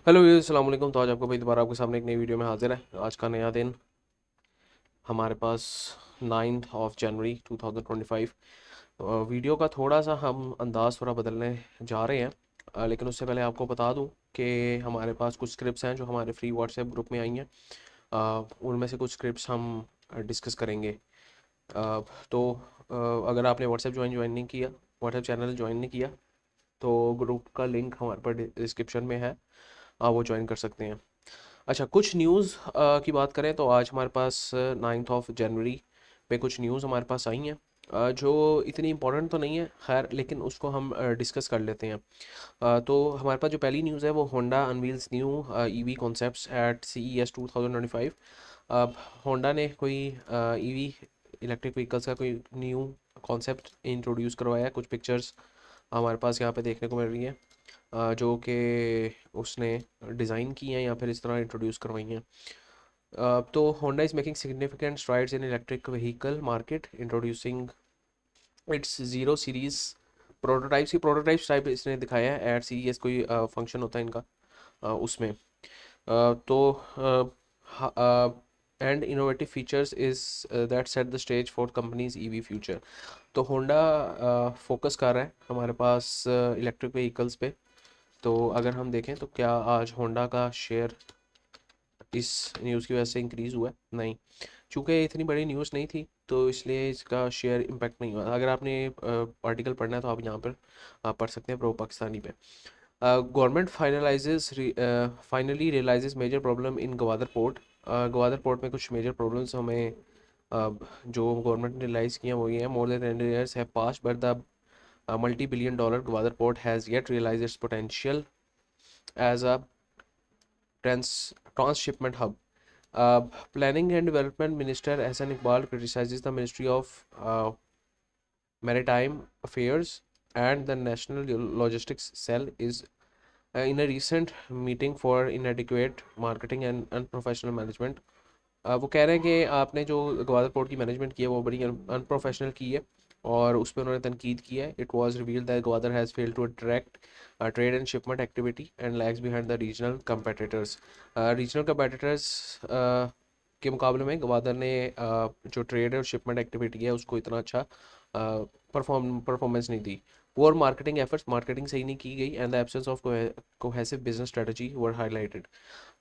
Hello viewers, अस्सलाम वालेकुम। तो आज आपको भाई दोबारा आपके सामने एक नई वीडियो में हाजिर है। आज का नया दिन हमारे पास 9 जनवरी 2025। वीडियो का थोड़ा सा हम अंदाज़ थोड़ा बदलने जा रहे हैं। लेकिन उससे पहले आपको बता दूं कि हमारे पास कुछ स्क्रिप्ट्स हैं जो हमारे फ्री व्हाट्सएप ग्रुप में आई हैं। उनमें से कुछ स्क्रिप्ट्स हम डिस्कस करेंगे। अ, तो अगर आपने ज्वाइन नहीं किया, व्हाट्सएप चैनल ज्वाइन नहीं किया, तो ग्रुप का लिंक हमारे पर डिस्क्रिप्शन में है, आप वो ज्वाइन कर सकते हैं। अच्छा, कुछ न्यूज़ की बात करें तो आज हमारे पास 9 जनवरी पे कुछ न्यूज़ हमारे पास आई हैं, जो इतनी इम्पोर्टेंट तो नहीं है, खैर, लेकिन उसको हम डिस्कस कर लेते हैं। तो हमारे पास जो पहली न्यूज़ है वो Honda unveils new EV concepts at CES 2025। अब होंडा ने कोई ईवी इलेक्ट्रिक व्हीकल्स का कोई न्यू कॉन्सेप्ट इंट्रोड्यूस करवाया है। कुछ पिक्चर्स हमारे पास यहाँ पे देखने को मिल रही है, जो कि उसने डिज़ाइन की हैं या फिर इस तरह इंट्रोड्यूस करवाई हैं। तो Honda is making significant strides in electric vehicle market, introducing it's zero series prototypes. की प्रोटोटाइप्स टाइप इसने दिखाया है एट CES, कोई फंक्शन होता है इनका, उसमें। तो and innovative features is that set the stage for companies EV future. तो होंडा फोकस कर रहा है हमारे पास इलेक्ट्रिक व्हीकल्स पे। तो अगर हम देखें तो क्या आज होंडा का शेयर इस न्यूज़ की वजह से इंक्रीज़ हुआ है? नहीं, चूँकि इतनी बड़ी न्यूज़ नहीं थी तो इसलिए इसका शेयर इम्पैक्ट नहीं हुआ। अगर आपने आर्टिकल पढ़ना है तो आप यहाँ पर पढ़ सकते हैं, प्रो पाकिस्तानी पे। Government finally realizes major problem in Gwadar port. Gwadar port में कुछ मेजर प्रॉब्लम्स हमें जो गवर्नमेंट ने रियलाइज़ किए हैं वो ये हैं: more than 10 years have passed but the multi-billion dollar Gwadar port has yet realized its potential as a transshipment hub. Planning and Development Minister Hassan Iqbal criticizes the Ministry of Maritime Affairs and the National Logistics Cell is in a recent meeting for inadequate marketing and unprofessional management. वो कह रहे हैं कि आपने जो Gwadar port की management की है वो बड़ी अनप्रोफेशनल की है, और उस पर उन्होंने तनकीद की है। It was revealed that Gwadar has failed to attract trade and shipment activity and lags behind the regional competitors. Regional competitors के मुकाबले में ग्वादर ने जो ट्रेड और शिपमेंट एक्टिविटी है उसको इतना अच्छा परफॉर्मेंस नहीं दी। पुअर मार्केटिंग एफर्ट्स, मार्केटिंग सही नहीं की गई, and the absence of cohesive business strategy were highlighted.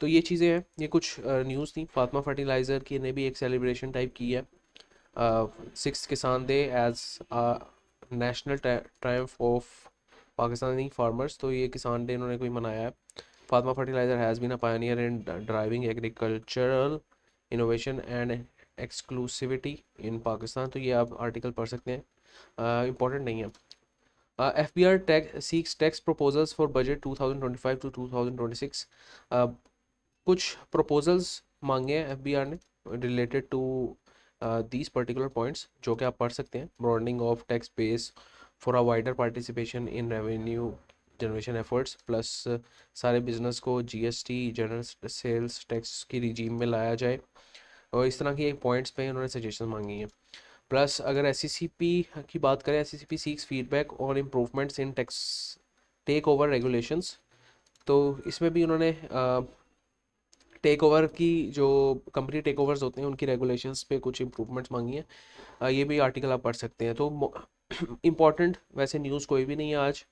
तो ये चीज़ें हैं, ये कुछ न्यूज़ थी। फातिमा फर्टिलाइज़र की ने भी एक सेलिब्रेशन टाइप की है, 6 किसान day as national triumph of Pakistani farmers. तो ये किसान डे इन्होंने कोई मनाया है। Fatima fertilizer has been a pioneer in driving agricultural innovation and exclusivity in Pakistan. तो ये आप आर्टिकल पढ़ सकते हैं, इंपॉर्टेंट नहीं है। FBR seeks tax proposals for budget 2025 to 2026। कुछ प्रपोजल्स मांगे हैं FBR ने related to these particular points, जो कि आप पढ़ सकते हैं। Broadening of tax base for a wider participation in revenue generation efforts, plus सारे बिजनेस को GST जनरल सेल्स टैक्स की रिजीम में लाया जाए, और इस तरह की एक पॉइंट्स पे उन्होंने सजेशन मांगी हैं। प्लस अगर SCCP की बात करें, SCCP seeks feedback on improvements in tax tech over regulations. तो इसमें भी उन्होंने टेक ओवर की, जो कंपनी टेक ओवर्स होते हैं उनकी रेगुलेशंस पे कुछ इंप्रूवमेंट्स मांगी हैं। ये भी आर्टिकल आप पढ़ सकते हैं। तो इम्पॉर्टेंट वैसे न्यूज़ कोई भी नहीं है आज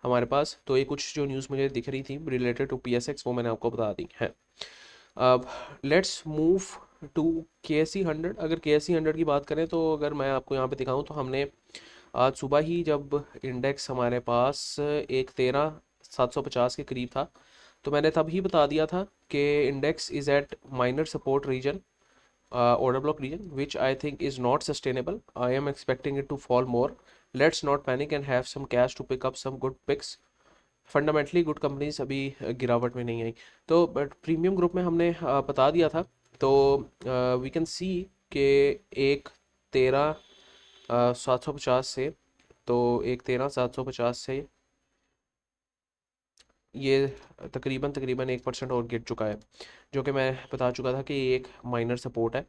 हमारे पास। तो ये कुछ जो न्यूज़ मुझे दिख रही थी रिलेटेड टू PSX वो मैंने आपको बता दी है। अब लेट्स मूव टू KSE 100। अगर KSE 100 की बात करें तो अगर मैं आपको यहाँ पे दिखाऊं तो हमने आज सुबह ही, जब इंडेक्स हमारे पास 1,13,750 के करीब था, तो मैंने तब ही बता दिया था कि index is at minor support region, order block region, which I think is not sustainable. I am expecting it to fall more. Let's not panic and have some cash to pick up some good picks. Fundamentally good companies अभी गिरावट में नहीं आई। तो but premium group में हमने बता दिया था। तो वी कैन सी के एक 13,750 से, तो 1,13,750 से ये तकरीबन तकरीबन 1% और गिर चुका है, जो कि मैं बता चुका था कि ये एक माइनर सपोर्ट है।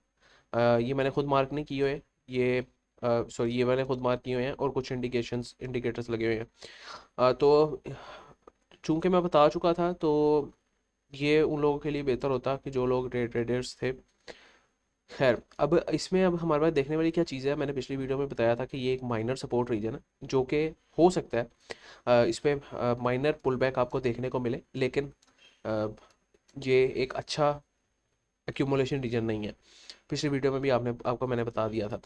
ये मैंने खुद मार्क नहीं किए हुए, ये सॉरी, ये मैंने खुद मार्क किए हुए हैं और कुछ इंडिकेटर्स लगे हुए हैं। तो चूंकि मैं बता चुका था, तो ये उन लोगों के लिए बेहतर होता कि जो लोग ट्रेडर्स थे। खैर, अब इसमें अब हमारे पास देखने वाली क्या चीज़ है, मैंने पिछली वीडियो में बताया था कि ये एक माइनर सपोर्ट रीजन है जो कि हो सकता है इस पे माइनर पुल बैक आपको देखने को मिले, लेकिन अ, ये एक अच्छा एक्यूमुलेशन रीजन नहीं है। पिछली वीडियो में भी आपको मैंने बता दिया था।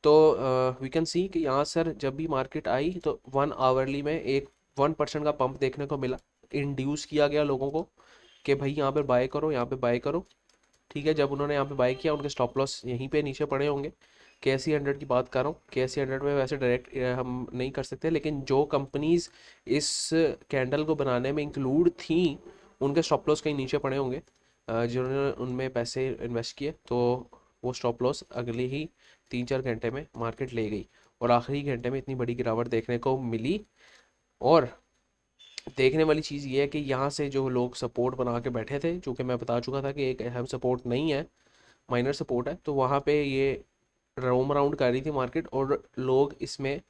तो वी कैन सी कि यहाँ सर जब भी मार्केट आई तो 1 आवरली में एक 1% का पंप देखने को मिला। इंड्यूस किया गया लोगों को कि भाई यहाँ पे बाय करो, यहाँ पे बाय करो। ठीक है, जब उन्होंने यहाँ पे बाय किया उनके स्टॉप लॉस यहीं पे नीचे पड़े होंगे। KC 100 की बात कर रहा हूँ, KC 100 में वैसे डायरेक्ट हम नहीं कर सकते, लेकिन जो कंपनीज इस कैंडल को बनाने में इंक्लूड थी उनके स्टॉप लॉस कहीं नीचे पड़े होंगे। जिन्होंने उनमें पैसे इन्वेस्ट किए तो वो स्टॉप लॉस अगले ही 3-4 घंटे में मार्केट ले गई और आखिरी घंटे में इतनी बड़ी गिरावट देखने को मिली। और देखने वाली चीज़ ये है कि यहाँ से जो लोग सपोर्ट बना के बैठे थे, जो कि मैं बता चुका था कि एक अहम सपोर्ट नहीं है, माइनर सपोर्ट है, तो वहाँ पे ये रोम अराउंड कर रही थी मार्केट और लोग इसमें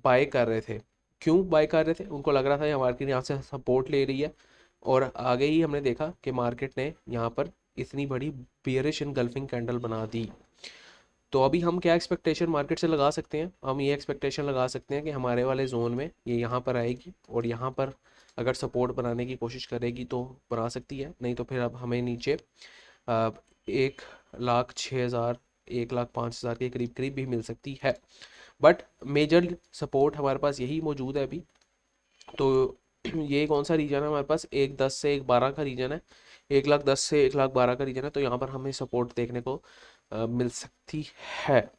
बाय कर रहे थे। क्यों बाय कर रहे थे? उनको लग रहा था ये मार्केट यहाँ से सपोर्ट ले रही है, और आगे ही हमने देखा कि मार्केट ने यहाँ पर इतनी बड़ी बेयरिश इनगल्फिंग कैंडल बना दी। तो अभी हम क्या एक्सपेक्टेशन मार्केट से लगा सकते हैं? हम ये एक्सपेक्टेशन लगा सकते हैं कि हमारे वाले जोन में ये यहाँ पर आएगी और यहाँ पर अगर सपोर्ट बनाने की कोशिश करेगी तो बना सकती है, नहीं तो फिर अब हमें नीचे 1,06,000 1,05,000 के करीब करीब भी मिल सकती है। बट मेजर सपोर्ट हमारे पास यही मौजूद है अभी। तो ये कौन सा रीजन है हमारे पास? 1,10 से 1,12 का रीजन है। 1,10 से 1,12 का रीजन है, तो यहाँ पर हमें सपोर्ट देखने को मिल सकती है।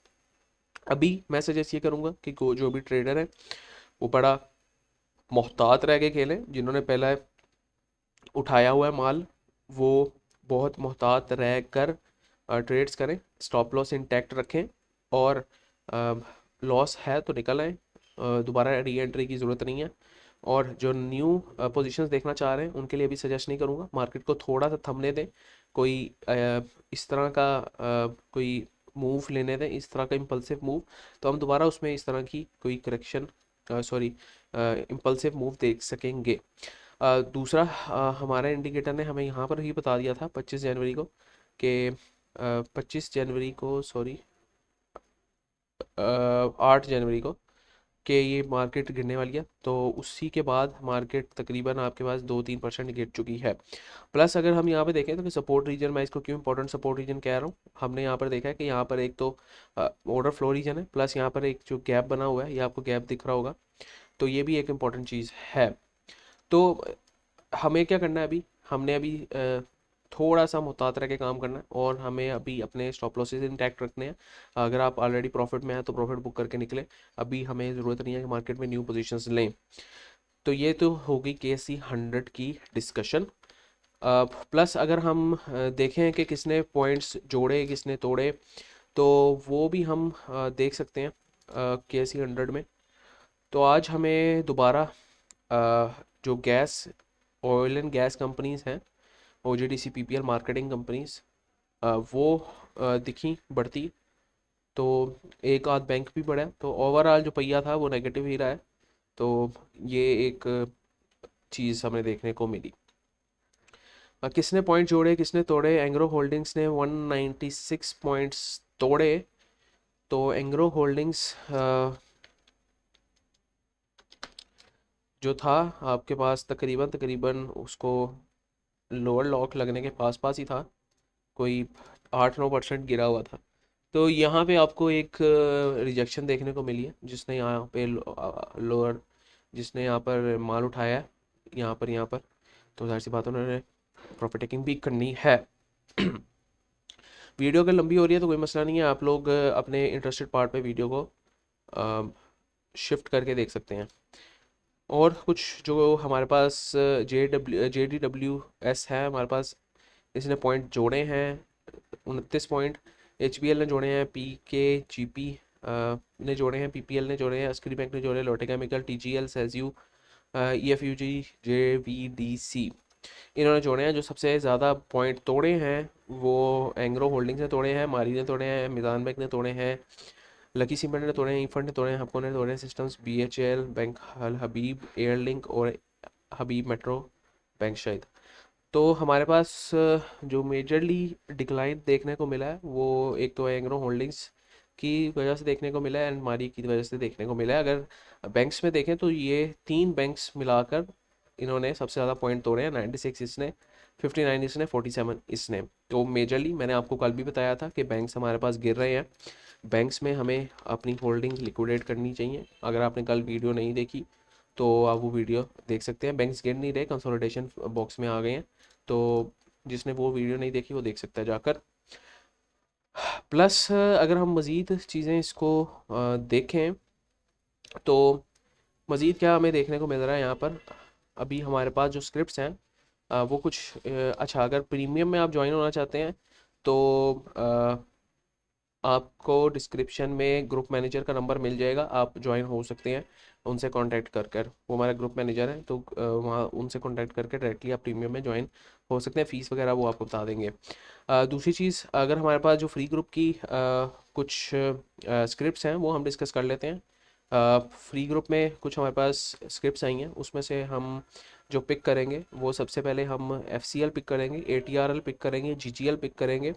अभी मैं सजेस्ट ये करूँगा कि जो भी ट्रेडर है वो बड़ा मोहतात रह के खेलें। जिन्होंने पहला उठाया हुआ है माल, वो बहुत मोहतात रह कर ट्रेड्स करें, स्टॉप लॉस इंटैक्ट रखें, और लॉस है तो निकल आए। दोबारा री एंट्री की ज़रूरत नहीं है। और जो न्यू पोजीशंस देखना चाह रहे हैं उनके लिए भी सजेस्ट नहीं करूँगा, मार्केट को थोड़ा सा थमने दें। कोई इस तरह का कोई मूव लेने दें, इस तरह का इम्पल्सिव मूव, तो हम दोबारा उसमें इस तरह की कोई करेक्शन, सॉरी, इम्पल्सिव मूव देख सकेंगे। दूसरा, हमारा इंडिकेटर ने हमें यहाँ पर ही बता दिया था 25 जनवरी को कि 25 जनवरी को, सॉरी, 8 जनवरी को, कि ये मार्केट गिरने वाली है। तो उसी के बाद मार्केट तकरीबन आपके पास 2-3% गिर चुकी है। प्लस अगर हम यहाँ पे देखें तो कि सपोर्ट रीजन, मैं इसको क्यों इंपॉर्टेंट सपोर्ट रीजन कह रहा हूँ, हमने यहाँ पर देखा है कि यहाँ पर एक तो ऑर्डर फ्लो रीजन है, प्लस यहाँ पर एक जो गैप बना हुआ है, ये आपको गैप दिख रहा होगा, तो ये भी एक इम्पॉर्टेंट चीज़ है। तो हमें क्या करना है अभी? हमने अभी थोड़ा सा मुहतात रह के काम करना है, और हमें अभी अपने स्टॉप लॉसेस इंटैक्ट रखने हैं। अगर आप ऑलरेडी प्रॉफिट में हैं तो प्रॉफिट बुक करके निकले। अभी हमें ज़रूरत नहीं है कि मार्केट में न्यू पोजीशंस लें। तो ये तो हो गई KC 100 की डिस्कशन। प्लस अगर हम देखें कि किसने पॉइंट्स जोड़े किसने तोड़े, तो वो भी हम देख सकते हैं KC 100 में। तो आज हमें दोबारा जो gas, oil and gas companies हैं, OGDC PPL मार्केटिंग कंपनीज, वो दिखी बढ़ती। तो एक आध बैंक भी बढ़ा है, तो ओवरऑल जो पहिया था वो नेगेटिव ही रहा है। तो ये एक चीज़ हमें देखने को मिली। किसने पॉइंट जोड़े किसने तोड़े? एंग्रो होल्डिंग्स ने 196 पॉइंट्स तोड़े। तो एंग्रो होल्डिंग्स जो था आपके पास तकरीबन तकरीबन उसको लोअर लॉक लगने के पास पास ही था, कोई 8-9% गिरा हुआ था। तो यहाँ पे आपको एक रिजेक्शन देखने को मिली है, जिसने यहाँ पे लोअर, जिसने यहाँ पर माल उठाया है, यहाँ पर तो जाहिर सी बात है उन्होंने प्रॉफिट टेकिंग भी करनी है। वीडियो अगर लंबी हो रही है तो कोई मसला नहीं है, आप लोग अपने इंटरेस्टेड पार्ट पे वीडियो को शिफ्ट करके देख सकते हैं। और कुछ जो हमारे पास JDWS है हमारे पास, इसने पॉइंट जोड़े हैं 29 पॉइंट। HBL ने जोड़े हैं, PKGP ने जोड़े हैं, PPL ने जोड़े हैं, अस्करी बैंक ने जोड़े, लोटे केमिकल, TGL, सेज्यू, EFUG, JVDC, इन्होंने जोड़े हैं। जो सबसे ज़्यादा पॉइंट तोड़े हैं वो एंग्रो होल्डिंग्स ने तोड़े हैं, मारी ने तोड़े हैं, मिजान बैंक ने तोड़े हैं, लकी सीमेंट ने तोड़े हैं, ईफंड ने तोड़े हैं, हपको ने तोड़े हैं, सिस्टम्स, BHL बैंक, हबीब एयरलिंक और हबीब मेट्रो बैंक शायद। तो हमारे पास जो मेजरली डिक्लाइन देखने को मिला है वो एक तो एंग्रो होल्डिंग्स की वजह से देखने को मिला है एंड मारी की वजह से देखने को मिला है। अगर बैंक्स में देखें तो ये 3 बैंक्स मिलाकर इन्होंने सबसे ज़्यादा पॉइंट तोड़े हैं। 96 इसने, 59 इसने, 47 इसने। तो मेजरली मैंने आपको कल भी बताया था कि बैंक्स हमारे पास गिर रहे हैं। बैंक्स में हमें अपनी होल्डिंग लिक्विडेट करनी चाहिए। अगर आपने कल वीडियो नहीं देखी तो आप वो वीडियो देख सकते हैं। बैंक्स गिर नहीं रहे, कंसोलिडेशन बॉक्स में आ गए हैं। तो जिसने वो वीडियो नहीं देखी वो देख सकता है जाकर। प्लस अगर हम मज़ीद चीज़ें इसको देखें तो मज़ीद क्या हमें देखने को मिल रहा है यहाँ पर। अभी हमारे पास जो स्क्रिप्ट्स हैं वो कुछ अच्छा, अगर प्रीमियम में आप ज्वाइन होना चाहते हैं तो आपको डिस्क्रिप्शन में ग्रुप मैनेजर का नंबर मिल जाएगा, आप ज्वाइन हो सकते हैं उनसे कांटेक्ट कर वो हमारा ग्रुप मैनेजर है। तो वहाँ उनसे कांटेक्ट करके डायरेक्टली आप प्रीमियम में ज्वाइन हो सकते हैं। फ़ीस वगैरह वो आपको बता देंगे। दूसरी चीज़, अगर हमारे पास जो फ्री ग्रुप की कुछ स्क्रिप्ट्स हैं वो हम डिस्कस कर लेते हैं। फ्री ग्रुप में कुछ हमारे पास स्क्रिप्ट्स आई हैं, उसमें से हम जो पिक करेंगे वो सबसे पहले हम FCL पिक करेंगे, ATRL पिक करेंगे, GGL पिक करेंगे।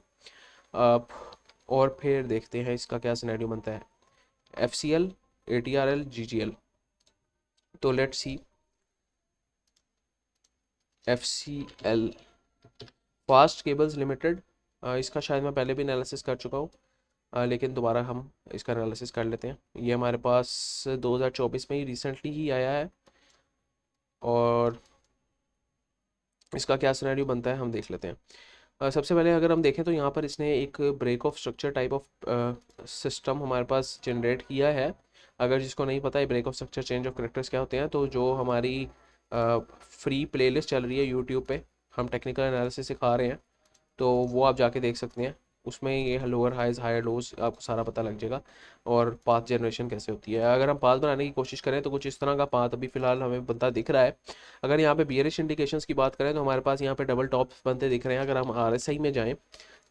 और फिर देखते हैं इसका क्या सिनेरियो बनता है। FCL, ATRL, GGL। तो let's see FCL, fast cables limited. इसका शायद मैं पहले भी एनालिसिस कर चुका हूँ, लेकिन दोबारा हम इसका एनालिसिस कर लेते हैं। ये हमारे पास 2024 में ही रिसेंटली ही आया है और इसका क्या सिनेरियो बनता है हम देख लेते हैं। सबसे पहले अगर हम देखें तो यहाँ पर इसने एक break of structure type of system हमारे पास जनरेट किया है। अगर जिसको नहीं पता है break of structure change of characters क्या होते हैं, तो जो हमारी फ्री प्लेलिस्ट चल रही है यूट्यूब पे, हम टेक्निकल एनालिसिस सिखा रहे हैं, तो वो आप जाके देख सकते हैं। उसमें ये लोअर हाइज हायर लोज आपको सारा पता लग जाएगा और पाथ जनरेशन कैसे होती है। अगर हम पाथ बनाने की कोशिश करें तो कुछ इस तरह का पाथ अभी फ़िलहाल हमें बनता दिख रहा है। अगर यहाँ पे बियरिश इंडिकेशंस की बात करें तो हमारे पास यहाँ पे डबल टॉप्स बनते दिख रहे हैं। अगर हम RSI में जाएँ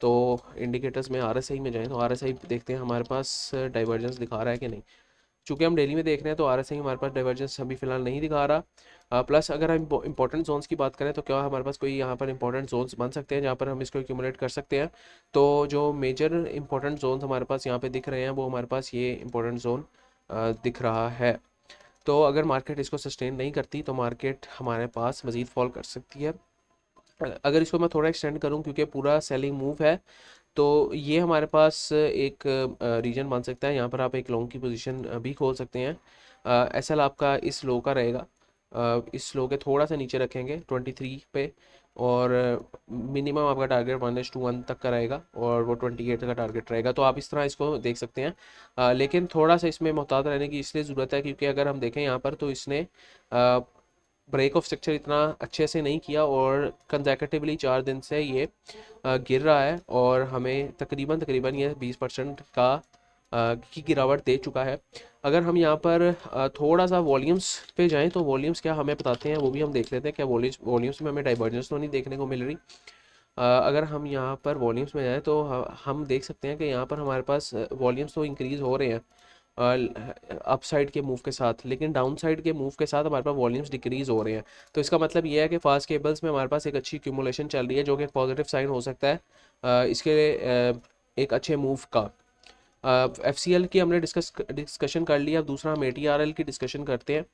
तो इंडिकेटर्स में RSI में जाएँ तो RSI देखते हैं हमारे पास डाइवर्जेंस दिखा रहा है कि नहीं। चूँकि हम डेली में देख रहे हैं तो RSI हमारे पास डाइवर्जेंस अभी फ़िलहाल नहीं दिखा रहा। प्लस अगर हम इंपॉर्टेंट जोन्स की बात करें तो क्या हमारे पास कोई यहाँ पर इंपॉर्टेंट जोन्स बन सकते हैं जहाँ पर हम इसको एक्यूमुलेट कर सकते हैं। तो जो मेजर इंपॉर्टेंट जोन्स हमारे पास यहाँ पे दिख रहे हैं वो हमारे पास ये इंपॉर्टेंट जोन दिख रहा है। तो अगर मार्केट इसको सस्टेन नहीं करती तो मार्केट हमारे पास मज़ीद फॉल कर सकती है। अगर इसको मैं थोड़ा एक्सटेंड करूँ क्योंकि पूरा सेलिंग मूव है, तो ये हमारे पास एक रीजन बन सकता है। यहाँ पर आप एक लॉन्ग की पोजीशन भी खोल सकते हैं। SL आपका इस लो का रहेगा, इस लो के थोड़ा सा नीचे रखेंगे 23 पे, और मिनिमम आपका टारगेट 1:1 तक का रहेगा और वो 28 तक का टारगेट रहेगा। तो आप इस तरह इसको देख सकते हैं। लेकिन थोड़ा सा इसमें मोहतात रहने की इसलिए ज़रूरत है क्योंकि अगर हम देखें यहाँ पर तो इसने ब्रेक ऑफ स्ट्रक्चर इतना अच्छे से नहीं किया और कंसेक्यूटिवली 4 दिन से ये गिर रहा है और हमें तकरीबन तकरीबन ये 20% की गिरावट दे चुका है। अगर हम यहाँ पर थोड़ा सा वॉल्यूम्स पे जाएं तो वॉल्यूम्स क्या हमें बताते हैं वो भी हम देख लेते हैं। क्या वॉल्यूम्स में हमें डाइवर्जेंस तो नहीं देखने को मिल रही। अगर हम यहाँ पर वॉल्यूम्स में जाएं तो हम देख सकते हैं कि यहाँ पर हमारे पास वॉल्यूम्स तो इंक्रीज़ हो रहे हैं अपसाइड के मूव के साथ, लेकिन डाउन साइड के मूव के साथ हमारे पास वॉल्यूम्स डिक्रीज़ हो रहे हैं। तो इसका मतलब ये है कि फास्ट केबल्स में हमारे पास एक अच्छी एक्यूमुलेशन चल रही है जो कि एक पॉजिटिव साइन हो सकता है इसके एक अच्छे मूव का। FCL की हमने डिस्कशन कर लिया। अब दूसरा हम ATRL की डिस्कशन करते हैं।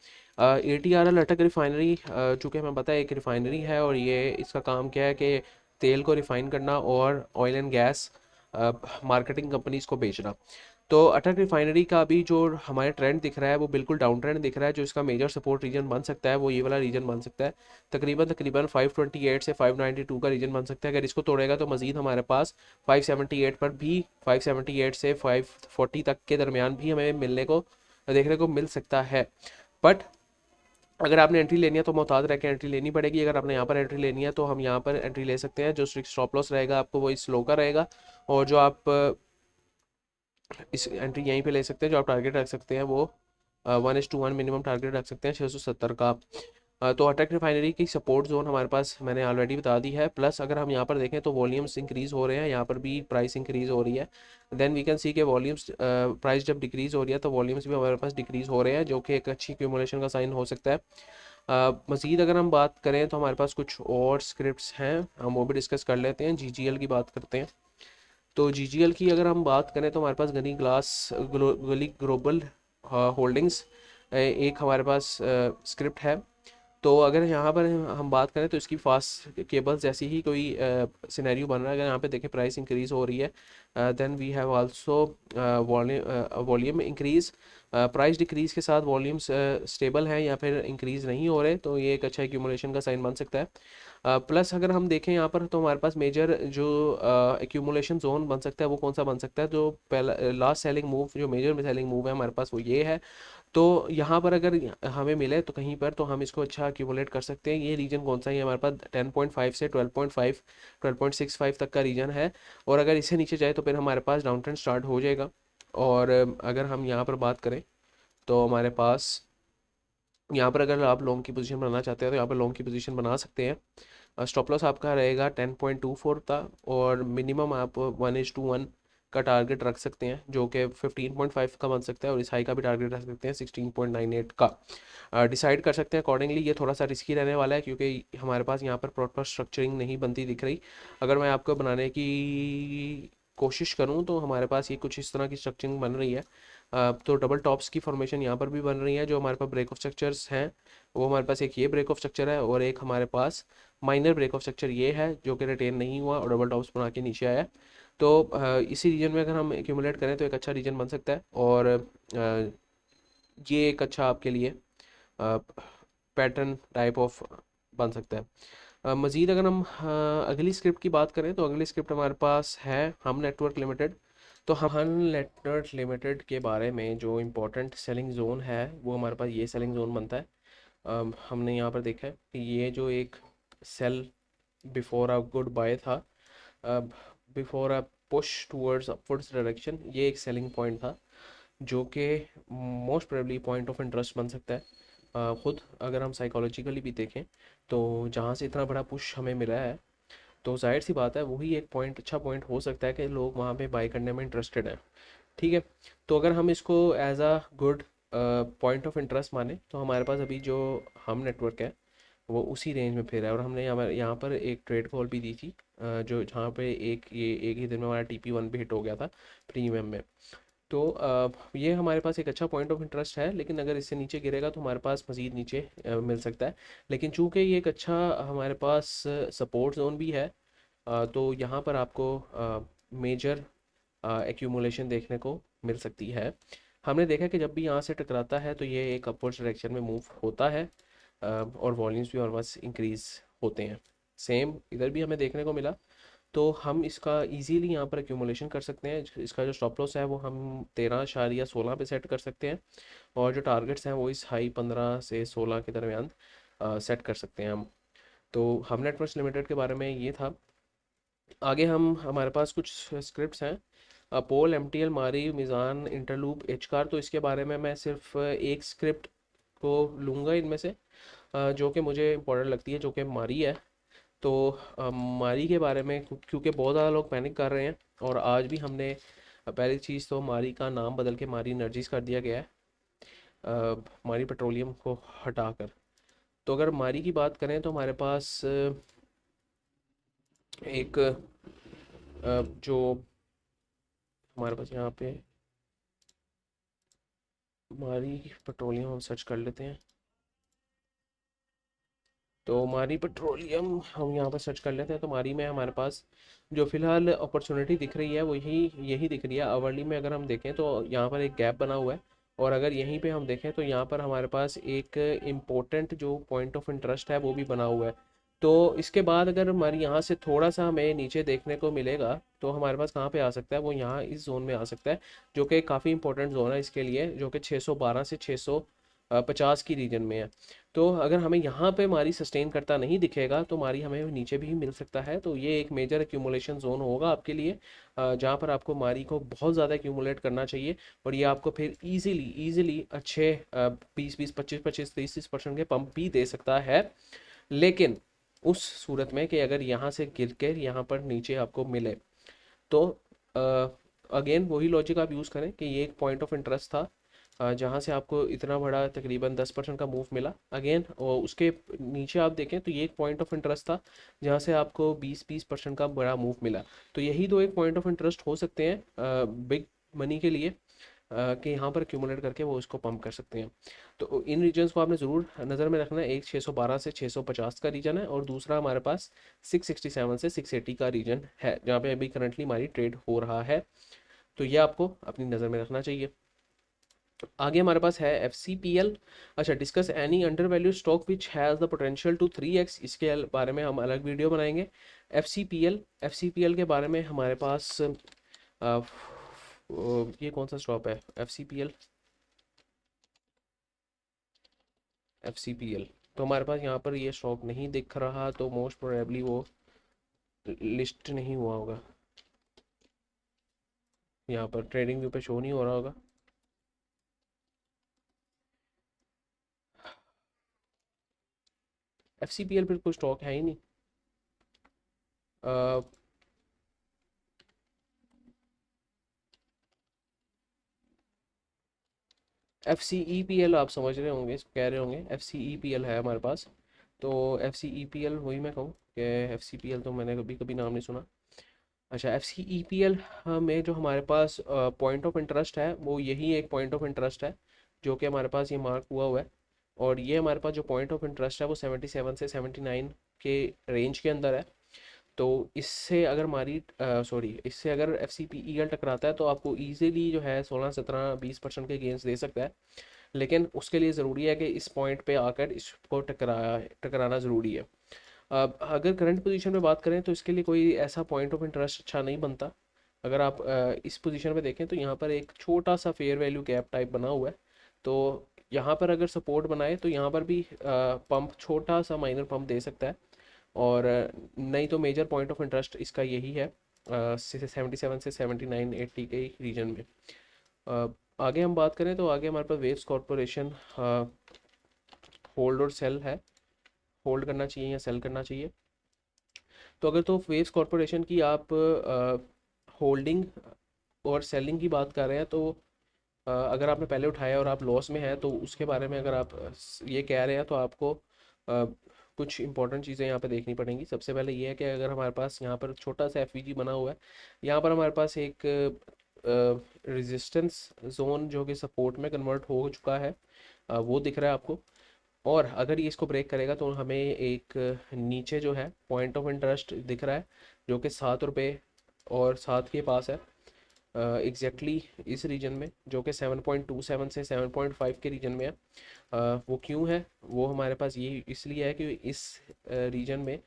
ATRL अटक रिफाइनरी, चूँकि हमें पता है एक रिफाइनरी है और ये इसका काम क्या है कि तेल को रिफ़ाइन करना और oil and gas marketing companies को बेचना। तो अटक रिफाइनरी का अभी जो हमारे ट्रेंड दिख रहा है वो बिल्कुल डाउन ट्रेंड दिख रहा है। जो इसका मेजर सपोर्ट रीजन बन सकता है वो ये वाला रीजन बन सकता है। तकरीबन 528 से 592 का रीजन बन सकता है। अगर इसको तोड़ेगा तो मज़ीद हमारे पास 578 पर भी, 578 से 540 तक के दरमियान भी हमें देखने को मिल सकता है। बट अगर आपने एंट्री लेनी है तो मोहतात रह के एंट्री लेनी पड़ेगी। अगर आपने यहाँ पर एंट्री लेनी है तो हम यहाँ पर एंट्री ले सकते हैं। जो स्ट्रिक्ट स्टॉप लॉस रहेगा आपको वो इस लो का रहेगा और जो आप इस एंट्री यहीं पे ले सकते हैं। जो आप टारगेट रख सकते हैं वो 1:1 मिनिमम टारगेट रख सकते हैं 670 का। तो अटक रिफाइनरी की सपोर्ट जोन हमारे पास मैंने ऑलरेडी बता दी है। प्लस अगर हम यहाँ पर देखें तो वॉल्यूम्स इंक्रीज़ हो रहे हैं, यहाँ पर भी प्राइस इंक्रीज़ हो रही है। देन वी कैन सी के वॉल्यूम्स प्राइस जब डिक्रीज़ हो रही है तो वॉल्यूम्स भी हमारे पास डिक्रीज़ हो रहे हैं जो कि एक अच्छी एक्यूमुलेशन का साइन हो सकता है। मज़ीद अगर हम बात करें तो हमारे पास कुछ और स्क्रिप्ट्स हैं, हम वो भी डिस्कस कर लेते हैं। जीजीएल की बात करते हैं। तो जीजीएल की अगर हम बात करें तो हमारे पास गली ग्लोबल होल्डिंग्स एक हमारे पास स्क्रिप्ट है। तो अगर यहाँ पर हम बात करें तो इसकी फास्ट केबल्स जैसी ही कोई सिनेरियो बन रहा है। अगर यहाँ पे देखें प्राइस इंक्रीज़ हो रही है, then we have also volume increase. Price decrease के साथ वॉल्यूम्स स्टेबल हैं या फिर इंक्रीज़ नहीं हो रहे, तो ये एक अच्छा एक्यूमुलेशन का साइन बन सकता है। प्लस अगर हम देखें यहाँ पर तो हमारे पास मेजर जो एक्यूमुलेशन जोन बन सकता है वो कौन सा बन सकता है, जो पहला लास्ट सेलिंग मूव, जो मेजर सेलिंग मूव है हमारे पास वो ये है। तो यहाँ पर अगर हमें मिले तो कहीं पर तो हम इसको अच्छा एक्यूमुलेट कर सकते हैं। ये रीजन कौन सा है, हमारे पास 10.5 से 12.5 12.65 तक का रीजन है। और अगर इससे नीचे जाए तो फिर हमारे पास डाउन ट्रेंड स्टार्ट हो जाएगा। और अगर हम यहाँ पर बात करें तो हमारे पास यहाँ पर अगर आप लॉन्ग की पोजीशन बनाना चाहते हैं तो यहाँ पर लॉन्ग की पोजीशन बना सकते हैं। स्टॉप लॉस आपका रहेगा 10.24 का, और मिनिमम आप 1:1 का टारगेट रख सकते हैं, जो कि 15.5 का बन सकता है। और इस हाई का भी टारगेट रख सकते हैं 16.98 का। डिसाइड कर सकते हैं अकॉर्डिंगली। ये थोड़ा सा रिस्की रहने वाला है क्योंकि हमारे पास यहाँ पर प्रॉपर स्ट्रक्चरिंग नहीं बनती दिख रही। अगर मैं आपको बनाने की कोशिश करूँ तो हमारे पास ये कुछ इस तरह की स्ट्रक्चरिंग बन रही है। तो डबल टॉप्स की फॉर्मेशन यहाँ पर भी बन रही है। जो हमारे पास ब्रेक ऑफ स्ट्रक्चर्स हैं वो हमारे पास एक ये ब्रेक ऑफ स्ट्रक्चर है, और एक हमारे पास माइनर ब्रेक ऑफ स्ट्रक्चर ये है जो कि रिटेन नहीं हुआ और डबल टॉप्स बना के नीचे आया। तो इसी रीजन में अगर हम एक्यूमुलेट करें तो एक अच्छा रीजन बन सकता है, और ये एक अच्छा आपके लिए पैटर्न टाइप ऑफ बन सकता है। मज़ीद अगर हम अगली स्क्रिप्ट की बात करें तो अगली स्क्रिप्ट हमारे पास है हम नेटवर्क लिमिटेड। तो हम नेटवर्क लिमिटेड के बारे में जो इम्पोर्टेंट सेलिंग जोन है वो हमारे पास ये सेलिंग जोन बनता है। हमने यहाँ पर देखा है कि ये जो एक sell before a good buy था, before a push towards upwards direction, ये एक सेलिंग पॉइंट था जो कि most probably point of interest बन सकता है। खुद अगर हम साइकोलॉजिकली भी देखें तो जहाँ से इतना बड़ा पुश हमें मिला है तो जाहिर सी बात है वही एक पॉइंट, अच्छा पॉइंट हो सकता है कि लोग वहाँ पे बाय करने में इंटरेस्टेड हैं। ठीक है, तो अगर हम इसको as a good point of interest माने तो हमारे पास अभी जो हम नेटवर्क है वो उसी रेंज में फिर है। और हमने यहाँ पर एक ट्रेड कॉल भी दी थी, जो जहाँ पे एक ही दिन में हमारा TP1 भी हिट हो गया था प्रीमियम में। तो ये हमारे पास एक अच्छा पॉइंट ऑफ इंटरेस्ट है, लेकिन अगर इससे नीचे गिरेगा तो हमारे पास मज़ीद नीचे मिल सकता है। लेकिन चूंकि ये एक अच्छा हमारे पास सपोर्ट जोन भी है, तो यहाँ पर आपको मेजर एक्यूमुलेशन देखने को मिल सकती है। हमने देखा कि जब भी यहाँ से टकराता है तो ये एक अपवर्ड्स डायरेक्शन में मूव होता है, और वॉल्यूम्स भी और बस इंक्रीज होते हैं। सेम इधर भी हमें देखने को मिला। तो हम इसका इजीली यहाँ पर एक्यूमुलेशन कर सकते हैं। इसका जो स्टॉप लॉस है वो हम 13.16 पे सेट कर सकते हैं, और जो टारगेट्स हैं वो इस हाई 15 से 16 के दरमियान सेट कर सकते हैं हम। तो हम नेटवर्क्स लिमिटेड के बारे में ये था। आगे हम हमारे पास कुछ स्क्रिप्ट्स हैं, पोल, MTL, मारी, मिज़ान, इंटरलूप, एचकार। तो इसके बारे में मैं सिर्फ एक स्क्रिप्ट को लूँगा इनमें से, जो कि मुझे इम्पोर्टेंट लगती है, जो कि मारी है। तो मारी के बारे में क्योंकि बहुत ज़्यादा लोग पैनिक कर रहे हैं, और आज भी हमने पहली चीज़ तो मारी का नाम बदल के मारी एनर्जीज कर दिया गया है, मारी पेट्रोलियम को हटाकर। तो अगर मारी की बात करें तो हमारे पास एक जो हमारे पास यहाँ पे मारी पेट्रोलियम हम सर्च कर लेते हैं। तो मारी पेट्रोलियम हम यहाँ पर सर्च कर लेते हैं। तो मारी में हमारे पास जो फिलहाल अपॉर्चुनिटी दिख रही है वो यही यही दिख रही है। आवरली में अगर हम देखें तो यहाँ पर एक गैप बना हुआ है, और अगर यहीं पे हम देखें तो यहाँ पर हमारे पास एक इम्पोर्टेंट जो पॉइंट ऑफ इंटरेस्ट है वो भी बना हुआ है। तो इसके बाद अगर हमारे यहाँ से थोड़ा सा हमें नीचे देखने को मिलेगा तो हमारे पास कहाँ पे आ सकता है, वो यहाँ इस जोन में आ सकता है, जो कि काफ़ी इंपॉर्टेंट जोन है इसके लिए, जो कि 612 से 650 की रीजन में है। तो अगर हमें यहाँ पे मारी सस्टेन करता नहीं दिखेगा तो मारी हमें नीचे भी मिल सकता है। तो ये एक मेजर एक्यूमुलेशन जोन होगा आपके लिए, जहाँ पर आपको मारी को बहुत ज़्यादा एक्यूमुलेट करना चाहिए, और ये आपको फिर इजीली अच्छे 20 25 25 30% के पंप भी दे सकता है। लेकिन उस सूरत में कि अगर यहाँ से गिर कर यहाँ पर नीचे आपको मिले तो अगेन वही लॉजिक आप यूज़ करें कि ये एक पॉइंट ऑफ इंटरेस्ट था, जहाँ से आपको इतना बड़ा तकरीबन 10% का मूव मिला अगेन, और उसके नीचे आप देखें तो ये एक पॉइंट ऑफ इंटरेस्ट था जहाँ से आपको 20% का बड़ा मूव मिला। तो यही दो एक पॉइंट ऑफ इंटरेस्ट हो सकते हैं बिग मनी के लिए, कि यहाँ पर एक्यूमुलेट करके वो इसको पंप कर सकते हैं। तो इन रीजन्स को आपने ज़रूर नज़र में रखना है। एक 612 से 650 का रीजन है, और दूसरा हमारे पास 667 से 680 का रीजन है, जहाँ पे अभी करंटली हमारी ट्रेड हो रहा है। तो ये आपको अपनी नज़र में रखना चाहिए। आगे हमारे पास है एफ सी पी एल। अच्छा, discuss any under value stock which has the potential to 3x, इसके बारे में हम अलग वीडियो बनाएंगे। एफ सी पी एल के बारे में हमारे पास ये कौन सा स्टॉक है, एफ सी पी एल। तो हमारे पास यहाँ पर ये स्टॉक नहीं दिख रहा, तो मोस्ट प्रोबेबली वो लिस्ट नहीं हुआ होगा, यहाँ पर ट्रेडिंग व्यू पे शो नहीं हो रहा होगा। एफ सी पी एल पर कोई स्टॉक है ही नहीं। F C E P L आप समझ रहे होंगे, इसको कह रहे होंगे, F C E P L है हमारे पास। तो F C E P L वही मैं कहूँ कि एफ सी पी एल तो मैंने कभी कभी नाम नहीं सुना। अच्छा, F C E P L में जो हमारे पास पॉइंट ऑफ इंटरेस्ट है वो यही एक पॉइंट ऑफ इंटरेस्ट है जो कि हमारे पास ये मार्क हुआ है। और ये हमारे पास जो पॉइंट ऑफ इंटरेस्ट है वो 77 से 79 के रेंज के अंदर है। तो इससे अगर हमारी इससे अगर F C P E L टकराता है तो आपको ईजिली जो है 16, 17, 20% के गेंस दे सकता है। लेकिन उसके लिए ज़रूरी है कि इस पॉइंट पे आकर इसको टकराना ज़रूरी है। अब अगर करंट पोजीशन पे बात करें तो इसके लिए कोई ऐसा पॉइंट ऑफ इंटरेस्ट अच्छा नहीं बनता। अगर आप इस पोजीशन पे देखें तो यहाँ पर एक छोटा सा फेयर वैल्यू गैप टाइप बना हुआ है। तो यहाँ पर अगर सपोर्ट बनाए तो यहाँ पर भी पंप, छोटा सा माइनर पंप दे सकता है। और नहीं तो मेजर पॉइंट ऑफ इंटरेस्ट इसका यही है 77 से 79, 80 के रीजन में। आगे हम बात करें तो आगे हमारे पास वेव्स कॉरपोरेशन होल्ड और सेल है, होल्ड करना चाहिए या सेल करना चाहिए। तो अगर तो वेव्स कॉरपोरेशन की आप होल्डिंग और सेलिंग की बात कर रहे हैं तो अगर आपने पहले उठाया और आप लॉस में हैं तो उसके बारे में अगर आप ये कह रहे हैं तो आपको कुछ इंपॉर्टेंट चीज़ें यहाँ पे देखनी पड़ेंगी। सबसे पहले ये है कि अगर हमारे पास यहाँ पर छोटा सा एफ बना हुआ है, यहाँ पर हमारे पास एक रेजिस्टेंस जोन जो कि सपोर्ट में कन्वर्ट हो चुका है, वो दिख रहा है आपको। और अगर ये इसको ब्रेक करेगा तो हमें एक नीचे जो है पॉइंट ऑफ इंटरेस्ट दिख रहा है जो कि 7 रुपये और 7 के पास है एग्जैक्टली इस रीजन में, जो कि 7.27 से 7.5 के रीजन में है। वो क्यों है, वो हमारे पास ये इसलिए है कि इस रीजन में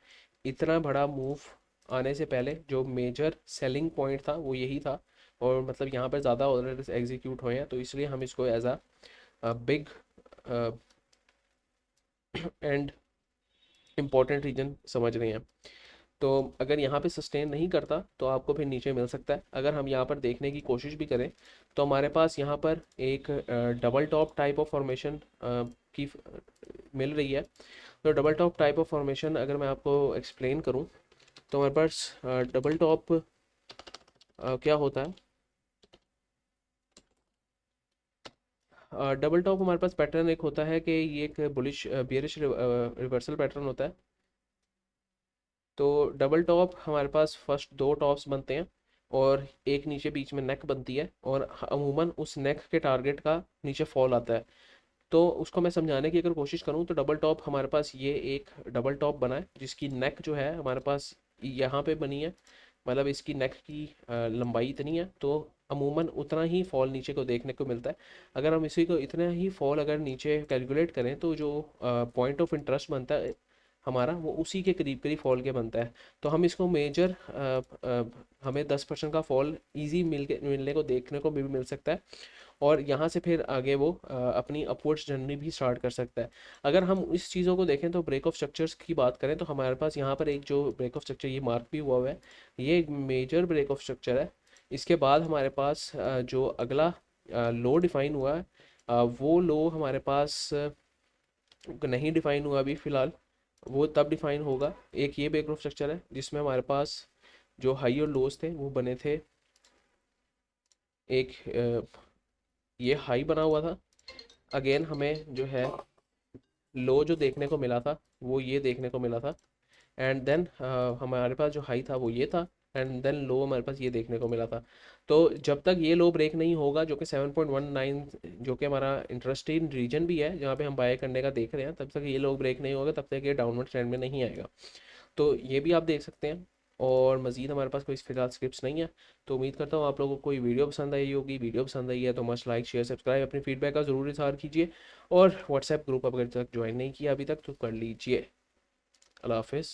इतना बड़ा मूव आने से पहले जो मेजर सेलिंग पॉइंट था वो यही था, और मतलब यहाँ पर ज़्यादा ऑर्डर एग्जीक्यूट हुए हैं, तो इसलिए हम इसको as a big and important reason समझ रहे हैं। तो अगर यहाँ पे सस्टेन नहीं करता तो आपको फिर नीचे मिल सकता है। अगर हम यहाँ पर देखने की कोशिश भी करें तो हमारे पास यहाँ पर एक double top type of formation की मिल रही है। तो double top type of formation अगर मैं आपको एक्सप्लेन करूँ तो हमारे पास डबल टॉप क्या होता है। डबल टॉप हमारे पास पैटर्न एक होता है कि ये एक बुलिश बियरिश रिवर्सल पैटर्न होता है। तो डबल टॉप हमारे पास फर्स्ट दो टॉप्स बनते हैं और एक नीचे बीच में नेक बनती है, और अमूमन उस नेक के टारगेट का नीचे फॉल आता है। तो उसको मैं समझाने की अगर कोशिश करूँ तो डबल टॉप हमारे पास ये एक डबल टॉप बना है जिसकी नेक जो है हमारे पास यहाँ पे बनी है, मतलब इसकी नेक की लंबाई इतनी है, तो अमूमन उतना ही फॉल नीचे को देखने को मिलता है। अगर हम इसी को इतना ही फॉल अगर नीचे कैलकुलेट करें तो जो पॉइंट ऑफ इंटरेस्ट बनता है हमारा वो उसी के करीब करीब फॉल के बनता है। तो हम इसको मेजर हमें 10% का फॉल ईजी मिलने को देखने को भी मिल सकता है, और यहाँ से फिर आगे वो अपनी अपवर्ड्स जर्नी भी स्टार्ट कर सकता है। अगर हम इस चीज़ों को देखें तो ब्रेक ऑफ स्ट्रक्चर्स की बात करें तो हमारे पास यहाँ पर एक जो ब्रेक ऑफ स्ट्रक्चर ये मार्क भी हुआ है, ये एक मेजर ब्रेक ऑफ स्ट्रक्चर है। इसके बाद हमारे पास जो अगला लो डिफाइन हुआ है, वो लो हमारे पास नहीं डिफाइन हुआ अभी फ़िलहाल, वो तब डिफाइन होगा। एक ये ब्रेक ऑफ स्ट्रक्चर है जिसमें हमारे पास जो हाई और लोज थे वो बने थे एक ये हाई बना हुआ था। अगेन हमें जो है लो जो देखने को मिला था वो ये देखने को मिला था। एंड देन हमारे पास जो हाई था वो ये था। एंड देन लो हमारे पास ये देखने को मिला था। तो जब तक ये लो ब्रेक नहीं होगा जो कि 7.19, जो कि हमारा इंटरेस्टिंग रीजन भी है जहाँ पे हम बाय करने का देख रहे हैं, तब तक ये लो ब्रेक नहीं होगा, तब तक ये डाउनवर्ड ट्रेंड में नहीं आएगा। तो ये भी आप देख सकते हैं। और मज़ीद हमारे पास कोई फिलहाल स्क्रिप्ट्स नहीं है। तो उम्मीद करता हूँ आप लोगों को कोई वीडियो पसंद आई होगी। वीडियो पसंद आई है तो मस्ट लाइक शेयर सब्सक्राइब, अपनी फीडबैक का ज़रूर इज़हार कीजिए। और व्हाट्सएप ग्रुप अगर तक ज्वाइन नहीं किया अभी तक तो कर लीजिए। अल्लाह हाफिज़।